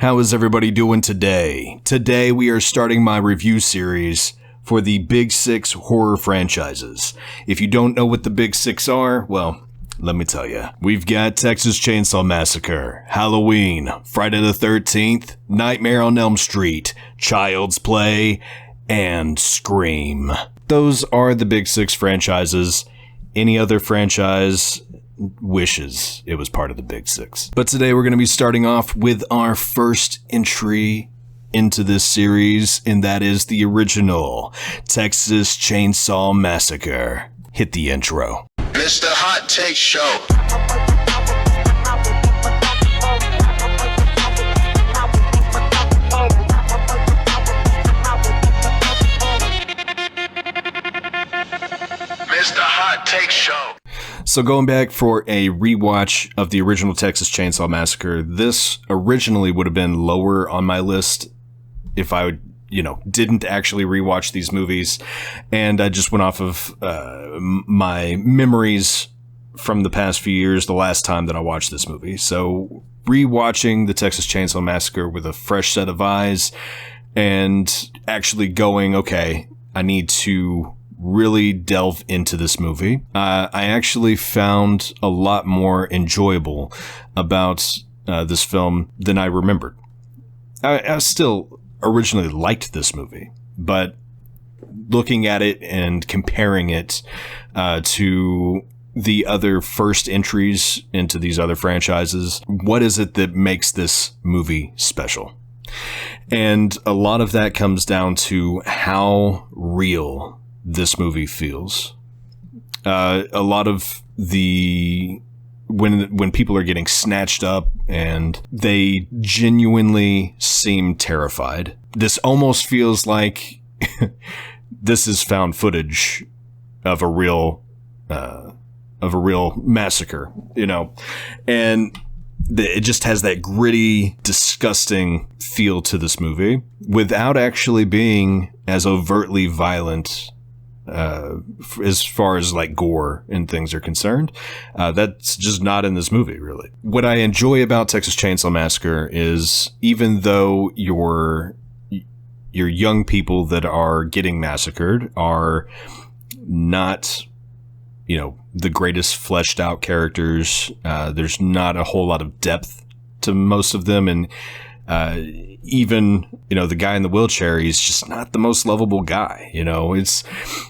How is everybody doing today? Today we are starting my review series for the Big Six horror franchises. If you don't know what the Big Six are, well, let me tell you. We've got Texas Chainsaw Massacre, Halloween, Friday the 13th, Nightmare on Elm Street, Child's Play, and Scream. Those are the Big Six franchises. Any other franchise wishes it was part of the Big Six. But today we're going to be starting off with our first entry into this series, and that is the original Texas Chainsaw Massacre. Hit the intro. Mr. Hot Take Show. Mr. Hot Take Show. So going back for a rewatch of the original Texas Chainsaw Massacre, this originally would have been lower on my list if I would, didn't actually rewatch these movies. And I just went off of my memories from the past few years, the last time that I watched this movie. So rewatching the Texas Chainsaw Massacre with a fresh set of eyes and actually going, okay, I need to really delve into this movie. I actually found a lot more enjoyable about this film than I remembered. I still originally liked this movie, but looking at it and comparing it to the other first entries into these other franchises, what is it that makes this movie special? And a lot of that comes down to how real this movie feels. A lot of the when people are getting snatched up and they genuinely seem terrified. This almost feels like this is found footage of a real massacre, and it just has that gritty, disgusting feel to this movie without actually being as overtly violent as far as like gore and things are concerned. That's just not in this movie, really. What I enjoy about Texas Chainsaw Massacre is even though your young people that are getting massacred are not, the greatest fleshed out characters. There's not a whole lot of depth to most of them. And even, the guy in the wheelchair, he's just not the most lovable guy,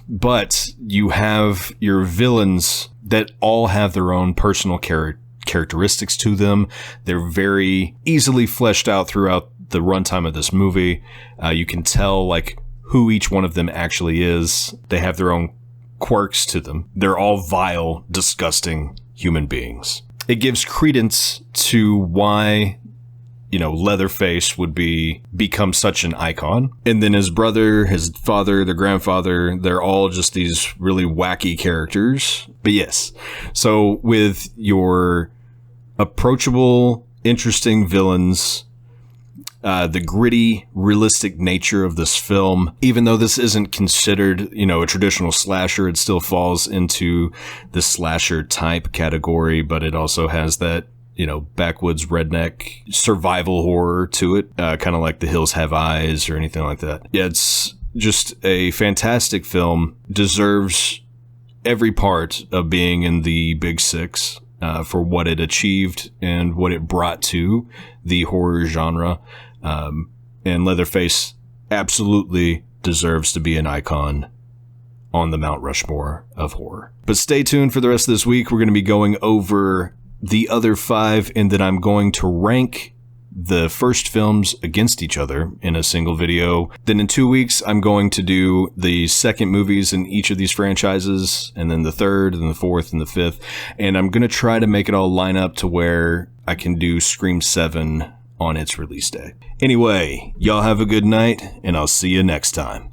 but you have your villains that all have their own personal characteristics to them. They're very easily fleshed out throughout the runtime of this movie. You can tell who each one of them actually is. They have their own quirks to them. They're all vile, disgusting human beings. It gives credence to why Leatherface would become such an icon. And then his brother, his father, their grandfather, they're all just these really wacky characters. But yes, so with your approachable, interesting villains, the gritty, realistic nature of this film, even though this isn't considered, a traditional slasher, it still falls into the slasher type category, but it also has that backwoods redneck survival horror to it, kind of like The Hills Have Eyes or anything like that. Yeah, it's just a fantastic film. Deserves every part of being in the Big Six for what it achieved and what it brought to the horror genre. And Leatherface absolutely deserves to be an icon on the Mount Rushmore of horror. But stay tuned for the rest of this week. We're going to be going over the other five, and then I'm going to rank the first films against each other in a single video. Then in 2 weeks, I'm going to do the second movies in each of these franchises, and then the third, and the fourth, and the fifth. And I'm going to try to make it all line up to where I can do Scream 7 on its release day. Anyway, y'all have a good night, and I'll see you next time.